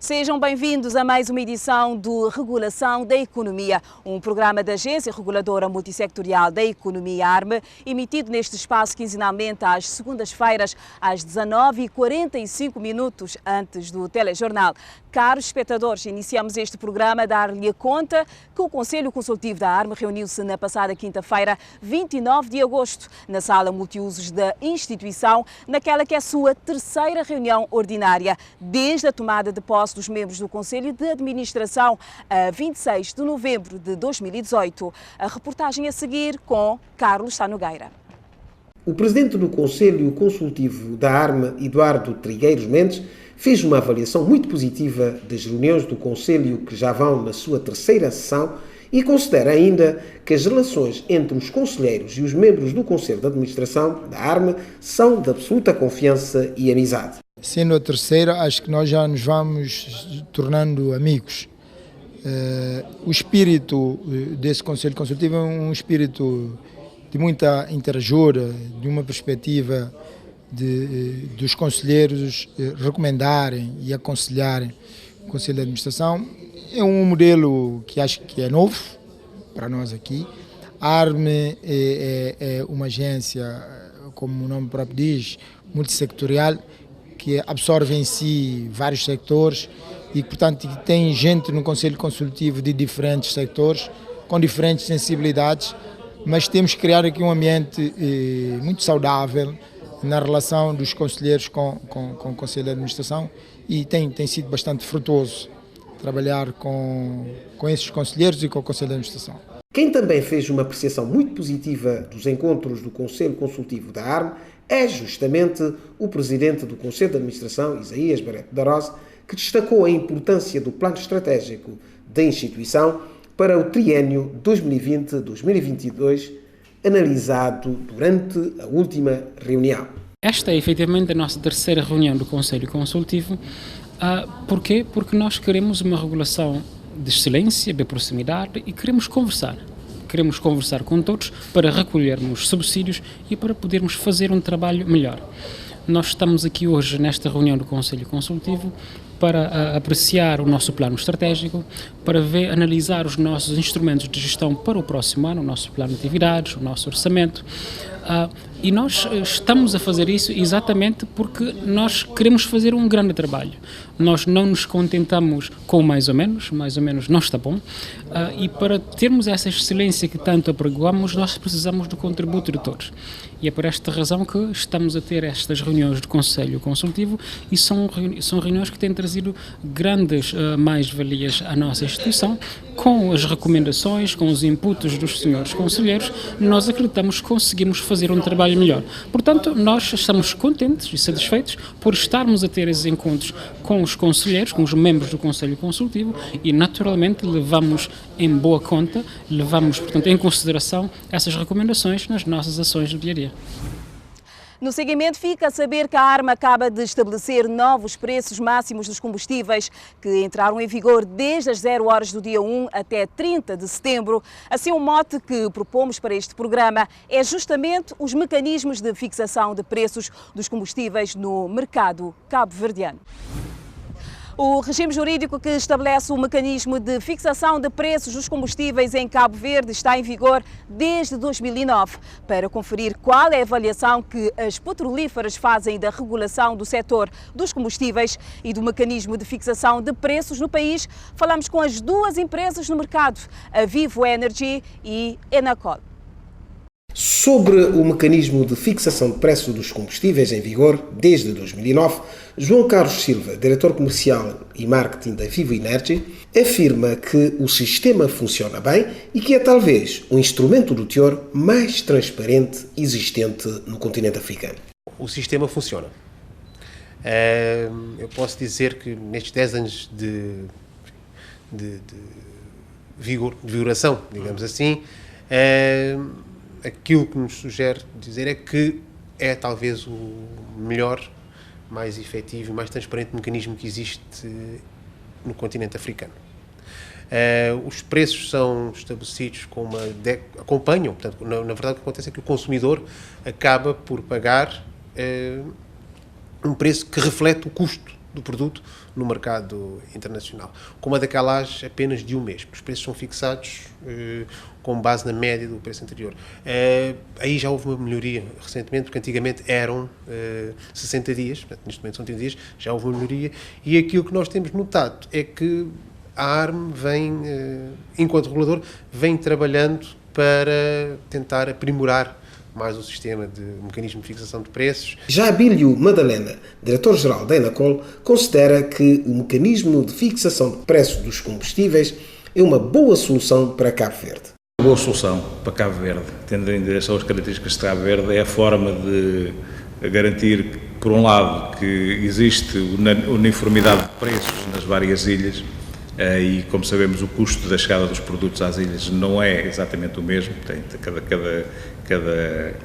Sejam bem-vindos a mais uma edição do Regulação da Economia, um programa da Agência Reguladora Multissectorial da Economia, ARME, emitido neste espaço quinzenalmente às segundas-feiras, às 19h45, antes do telejornal. Caros espectadores, iniciamos este programa a dar-lhe a conta que o Conselho Consultivo da ARME reuniu-se na passada quinta-feira, 29 de agosto, na sala multiusos da instituição, naquela que é a sua terceira reunião ordinária, desde a tomada de posse dos membros do Conselho de Administração, a 26 de novembro de 2018. A reportagem a seguir com Carlos Sá Nogueira. O presidente do Conselho Consultivo da ARME, Eduardo Trigueiros Mendes, fez uma avaliação muito positiva das reuniões do Conselho que já vão na sua terceira sessão e considera ainda que as relações entre os conselheiros e os membros do Conselho de Administração da ARME são de absoluta confiança e amizade. Sendo a terceira, acho que nós já nos vamos tornando amigos. O espírito desse Conselho Consultivo é um espírito de muita interagura, de uma perspectiva dos conselheiros recomendarem e aconselharem o Conselho de Administração. É um modelo que acho que é novo para nós aqui. A ARME é uma agência, como o nome próprio diz, multissectorial, que absorve em si vários sectores e, portanto, tem gente no Conselho Consultivo de diferentes sectores, com diferentes sensibilidades, mas temos que criar aqui um ambiente muito saudável na relação dos conselheiros com o Conselho de Administração e tem sido bastante frutuoso trabalhar com esses conselheiros e com o Conselho de Administração. Quem também fez uma apreciação muito positiva dos encontros do Conselho Consultivo da ARME é justamente o presidente do Conselho de Administração, Isaías Barreto da Rosa, que destacou a importância do plano estratégico da instituição para o triênio 2020-2022, analisado durante a última reunião. Esta é efetivamente a nossa terceira reunião do Conselho Consultivo. Porquê? Porque nós queremos uma regulação de excelência, de proximidade e queremos conversar. Queremos conversar com todos para recolhermos subsídios e para podermos fazer um trabalho melhor. Nós estamos aqui hoje nesta reunião do Conselho Consultivo para apreciar o nosso plano estratégico, para analisar os nossos instrumentos de gestão para o próximo ano, o nosso plano de atividades, o nosso orçamento. E nós estamos a fazer isso exatamente porque nós queremos fazer um grande trabalho. Nós não nos contentamos com mais ou menos não está bom. E para termos essa excelência que tanto apregoamos, nós precisamos do contributo de todos. E é por esta razão que estamos a ter estas reuniões do Conselho Consultivo e são reuniões que têm trazido grandes mais-valias à nossa instituição. Com as recomendações, com os inputs dos senhores conselheiros, nós acreditamos que conseguimos fazer um trabalho melhor. Portanto, nós estamos contentes e satisfeitos por estarmos a ter esses encontros com os conselheiros, com os membros do Conselho Consultivo e, naturalmente, levamos em boa conta, portanto, em consideração essas recomendações nas nossas ações do dia a dia. No seguimento, fica a saber que a ARME acaba de estabelecer novos preços máximos dos combustíveis que entraram em vigor desde as 0 horas do dia 1 até 30 de setembro. Assim, o mote que propomos para este programa é justamente os mecanismos de fixação de preços dos combustíveis no mercado cabo-verdiano. O regime jurídico que estabelece o mecanismo de fixação de preços dos combustíveis em Cabo Verde está em vigor desde 2009. Para conferir qual é a avaliação que as petrolíferas fazem da regulação do setor dos combustíveis e do mecanismo de fixação de preços no país, falamos com as duas empresas no mercado, a Vivo Energy e Enacol. Sobre o mecanismo de fixação de preço dos combustíveis em vigor desde 2009, João Carlos Silva, diretor comercial e marketing da Vivo Energy, afirma que o sistema funciona bem e que é talvez o instrumento do teor mais transparente existente no continente africano. O sistema funciona. Eu posso dizer que nestes 10 anos de vigoração, digamos assim, aquilo que nos sugere dizer é que é talvez o melhor, mais efetivo e mais transparente mecanismo que existe no continente africano. Os preços são estabelecidos com acompanham, portanto, na verdade o que acontece é que o consumidor acaba por pagar um preço que reflete o custo do produto no mercado internacional, com uma decalagem apenas de um mês. Os preços são fixados com base na média do preço anterior. Aí já houve uma melhoria recentemente, porque antigamente eram 60 dias, portanto, neste momento são 30 dias, já houve uma melhoria, e aquilo que nós temos notado é que a ARME vem, enquanto regulador, vem trabalhando para tentar aprimorar mais o sistema de mecanismo de fixação de preços. Já Abílio Madalena, diretor-geral da Enacol, considera que o mecanismo de fixação de preços dos combustíveis é uma boa solução para Cabo Verde. Uma boa solução para Cabo Verde, tendo em direção às características de Cabo Verde, é a forma de garantir, por um lado, que existe uniformidade de preços nas várias ilhas, e, como sabemos, o custo da chegada dos produtos às ilhas não é exatamente o mesmo.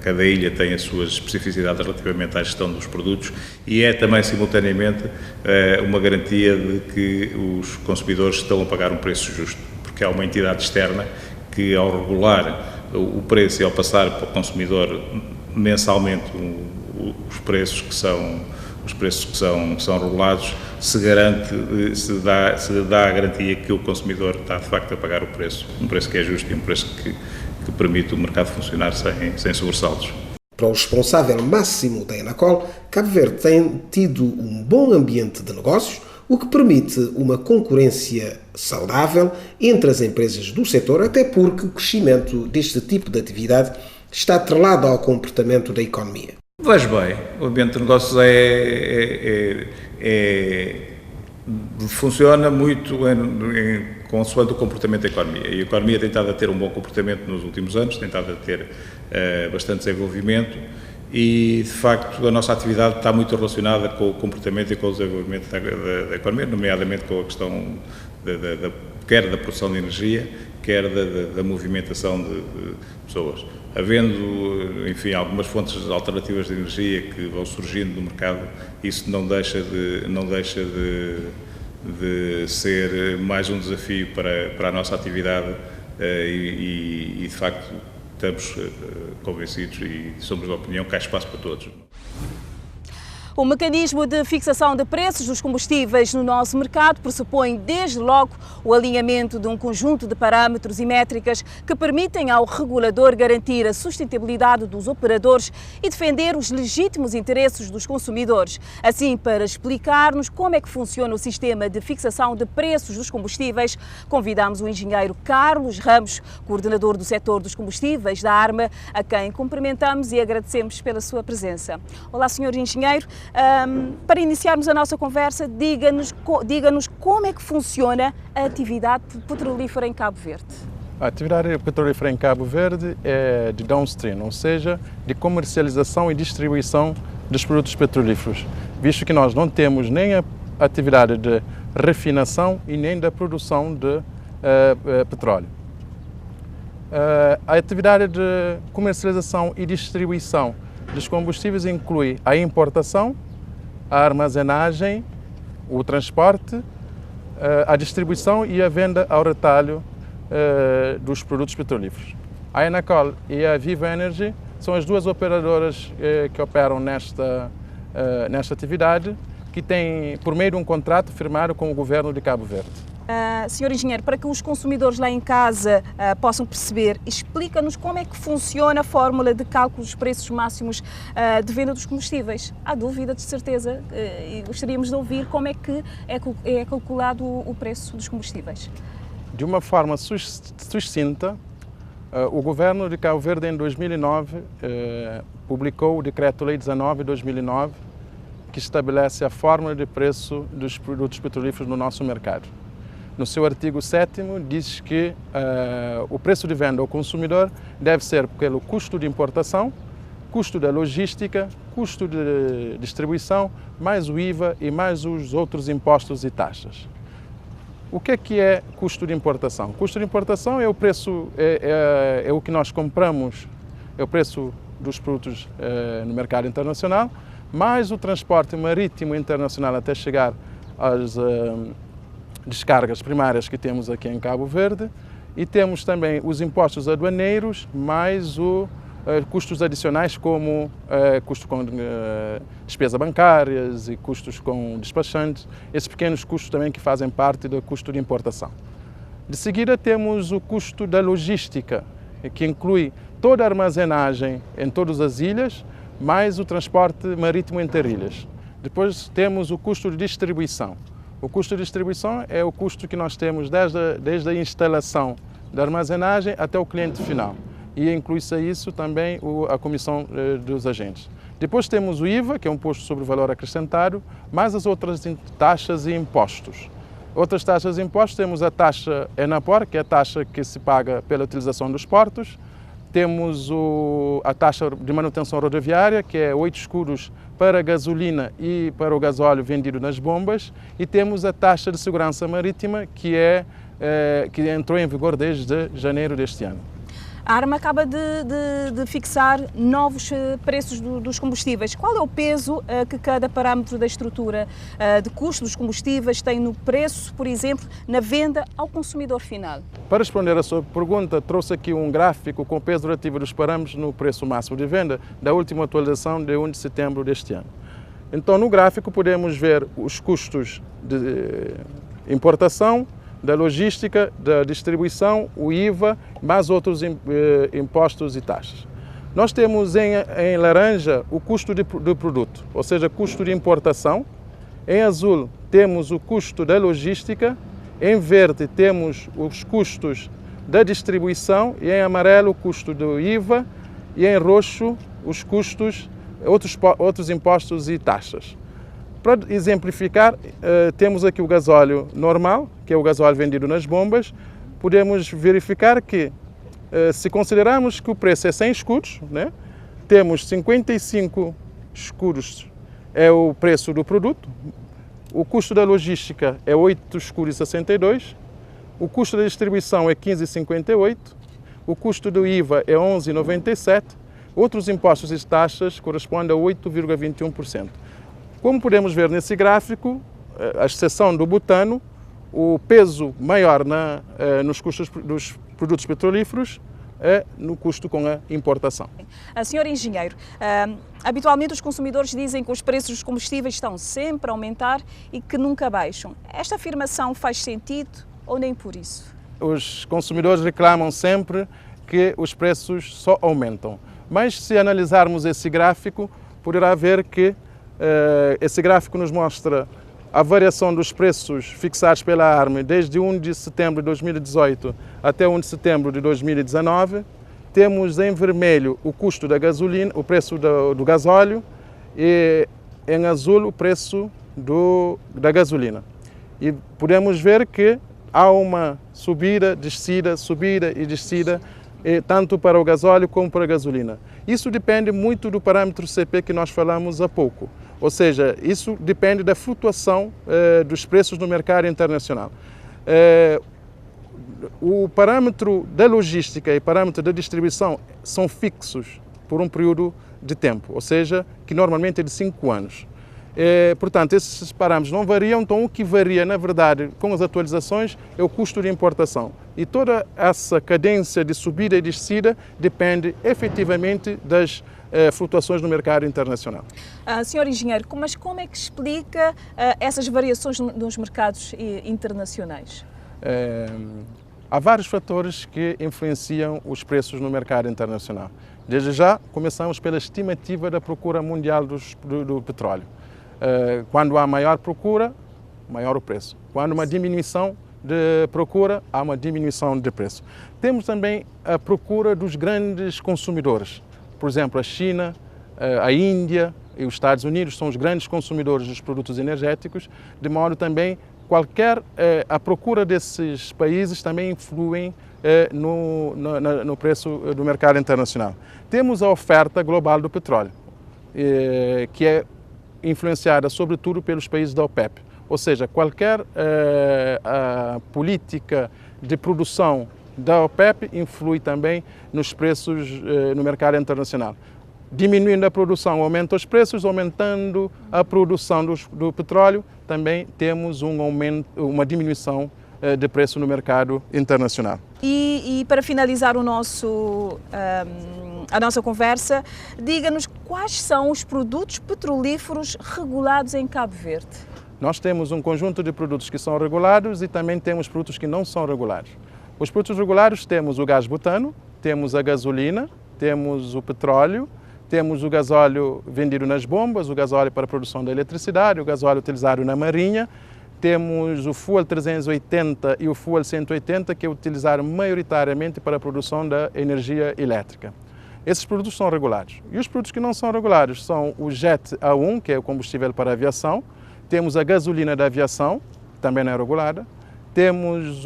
Cada ilha tem as suas especificidades relativamente à gestão dos produtos, e é também, simultaneamente, uma garantia de que os consumidores estão a pagar um preço justo, porque há uma entidade externa que, ao regular o preço e ao passar para o consumidor mensalmente os preços que são regulados, se dá a garantia que o consumidor está de facto a pagar um preço que é justo e um preço que permite o mercado funcionar sem sobressaltos. Para o responsável máximo da Enacol, Cabo Verde tem tido um bom ambiente de negócios, o que permite uma concorrência saudável entre as empresas do setor, até porque o crescimento deste tipo de atividade está atrelado ao comportamento da economia. Vejo bem, o ambiente de negócios funciona muito consoante o comportamento da economia. E a economia tem estado a ter um bom comportamento nos últimos anos, tem estado a ter bastante desenvolvimento, e, de facto, a nossa atividade está muito relacionada com o comportamento e com o desenvolvimento da economia, nomeadamente com a questão quer da produção de energia, quer da movimentação de pessoas. Havendo, enfim, algumas fontes alternativas de energia que vão surgindo no mercado, isso não deixa de ser mais um desafio para a nossa atividade, e, de facto, estamos convencidos e somos da opinião que há espaço para todos. O mecanismo de fixação de preços dos combustíveis no nosso mercado pressupõe, desde logo, o alinhamento de um conjunto de parâmetros e métricas que permitem ao regulador garantir a sustentabilidade dos operadores e defender os legítimos interesses dos consumidores. Assim, para explicar-nos como é que funciona o sistema de fixação de preços dos combustíveis, convidamos o engenheiro Carlos Ramos, coordenador do setor dos combustíveis da ARME, a quem cumprimentamos e agradecemos pela sua presença. Olá, senhor engenheiro. Para iniciarmos a nossa conversa, diga-nos como é que funciona a atividade petrolífera em Cabo Verde. A atividade petrolífera em Cabo Verde é de downstream, ou seja, de comercialização e distribuição dos produtos petrolíferos, visto que nós não temos nem a atividade de refinação e nem da produção de petróleo. A atividade de comercialização e distribuição dos combustíveis inclui a importação, a armazenagem, o transporte, a distribuição e a venda ao retalho dos produtos petrolíferos. A Enacol e a Viva Energy são as duas operadoras que operam nesta atividade, que têm, por meio de um contrato firmado com o governo de Cabo Verde. Senhor engenheiro, para que os consumidores lá em casa possam perceber, explica-nos como é que funciona a fórmula de cálculo dos preços máximos de venda dos combustíveis. Há dúvida, de certeza, e gostaríamos de ouvir como é que é calculado o preço dos combustíveis. De uma forma sucinta, o governo de Cabo Verde, em 2009, publicou o Decreto-Lei 19/2009, que estabelece a fórmula de preço dos produtos petrolíferos no nosso mercado. No seu artigo 7º, diz que o preço de venda ao consumidor deve ser pelo custo de importação, custo da logística, custo de distribuição, mais o IVA e mais os outros impostos e taxas. O que é custo de importação? Custo de importação é o preço, é o que nós compramos, é o preço dos produtos no mercado internacional, mais o transporte marítimo internacional até chegar às descargas primárias que temos aqui em Cabo Verde, e temos também os impostos aduaneiros, mais custos adicionais como custos com despesas bancárias e custos com despachantes, esses pequenos custos também que fazem parte do custo de importação. De seguida temos o custo da logística, que inclui toda a armazenagem em todas as ilhas, mais o transporte marítimo entre ilhas. Depois temos o custo de distribuição. O custo de distribuição é o custo que nós temos desde a instalação da armazenagem até o cliente final. E inclui-se a isso também a comissão dos agentes. Depois temos o IVA, que é um imposto sobre o valor acrescentado, mais as outras taxas e impostos. Outras taxas e impostos, temos a taxa ENAPOR, que é a taxa que se paga pela utilização dos portos. Temos a taxa de manutenção rodoviária, que é 8 escudos para a gasolina e para o gasóleo vendido nas bombas. E temos a taxa de segurança marítima, que entrou em vigor desde janeiro deste ano. A ARMA acaba de fixar novos preços dos combustíveis. Qual é o peso que cada parâmetro da estrutura de custo dos combustíveis tem no preço, por exemplo, na venda ao consumidor final? Para responder à sua pergunta, trouxe aqui um gráfico com o peso relativo dos parâmetros no preço máximo de venda da última atualização de 1 de setembro deste ano. Então, no gráfico podemos ver os custos de importação, da logística, da distribuição, o IVA, mais outros impostos e taxas. Nós temos em laranja o custo do produto, ou seja, custo de importação. Em azul temos o custo da logística, em verde temos os custos da distribuição e em amarelo o custo do IVA e em roxo os custos, outros impostos e taxas. Para exemplificar, temos aqui o gasóleo normal, que é o gasóleo vendido nas bombas. Podemos verificar que, se considerarmos que o preço é 100 escudos, né, temos 55 escudos é o preço do produto, o custo da logística é 8,62 escudos, o custo da distribuição é 15,58, o custo do IVA é 11,97, outros impostos e taxas correspondem a 8,21%. Como podemos ver nesse gráfico, a exceção do butano, o peso maior nos custos dos produtos petrolíferos é no custo com a importação. Senhor engenheiro, habitualmente os consumidores dizem que os preços dos combustíveis estão sempre a aumentar e que nunca baixam. Esta afirmação faz sentido ou nem por isso? Os consumidores reclamam sempre que os preços só aumentam. Mas se analisarmos esse gráfico, poderá ver que esse gráfico nos mostra a variação dos preços fixados pela ARMA desde 1 de setembro de 2018 até 1 de setembro de 2019. Temos em vermelho o custo da gasolina, o preço do gasóleo, e em azul o preço da gasolina. E podemos ver que há uma subida e descida, tanto para o gasóleo como para a gasolina. Isso depende muito do parâmetro CP que nós falamos há pouco. Ou seja, isso depende da flutuação dos preços no mercado internacional. O parâmetro da logística e o parâmetro da distribuição são fixos por um período de tempo, ou seja, que normalmente é de 5 anos. Portanto, esses parâmetros não variam, então o que varia, na verdade, com as atualizações é o custo de importação. E toda essa cadência de subida e descida depende efetivamente das flutuações no mercado internacional. Senhor engenheiro, mas como é que explica essas variações nos mercados internacionais? Há vários fatores que influenciam os preços no mercado internacional. Desde já, começamos pela estimativa da procura mundial do petróleo. Quando há maior procura, maior o preço. Quando há uma diminuição de procura, há uma diminuição de preço. Temos também a procura dos grandes consumidores. Por exemplo, a China, a Índia e os Estados Unidos são os grandes consumidores dos produtos energéticos, de modo também a procura desses países também influem no preço do mercado internacional. Temos a oferta global do petróleo, que é influenciada sobretudo pelos países da OPEP. Ou seja, qualquer política de produção da OPEP influi também nos preços no mercado internacional. Diminuindo a produção, aumenta os preços, aumentando a produção do petróleo, também temos uma diminuição de preço no mercado internacional. E para finalizar a nossa conversa, diga-nos quais são os produtos petrolíferos regulados em Cabo Verde. Nós temos um conjunto de produtos que são regulados e também temos produtos que não são regulados. Os produtos regulados temos o gás butano, temos a gasolina, temos o petróleo, temos o gasóleo vendido nas bombas, o gasóleo para a produção da eletricidade, o gasóleo utilizado na marinha, temos o fuel 380 e o fuel 180, que é utilizado maioritariamente para a produção da energia elétrica. Esses produtos são regulados. E os produtos que não são regulados são o jet A1, que é o combustível para a aviação, temos a gasolina da aviação, também não é regulada, temos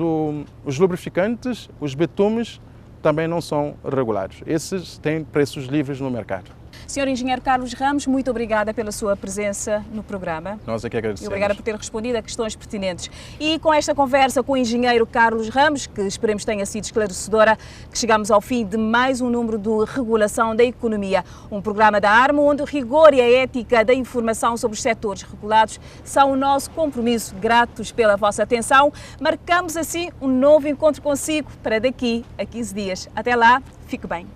os lubrificantes, os betumes, também não são regulados. Esses têm preços livres no mercado. Senhor Engenheiro Carlos Ramos, muito obrigada pela sua presença no programa. Nós é que agradecemos. E obrigada por ter respondido a questões pertinentes. E com esta conversa com o Engenheiro Carlos Ramos, que esperemos tenha sido esclarecedora, que chegamos ao fim de mais um número do Regulação da Economia, um programa da ARMA onde o rigor e a ética da informação sobre os setores regulados são o nosso compromisso. Gratos pela vossa atenção. Marcamos assim um novo encontro consigo para daqui a 15 dias. Até lá, fique bem.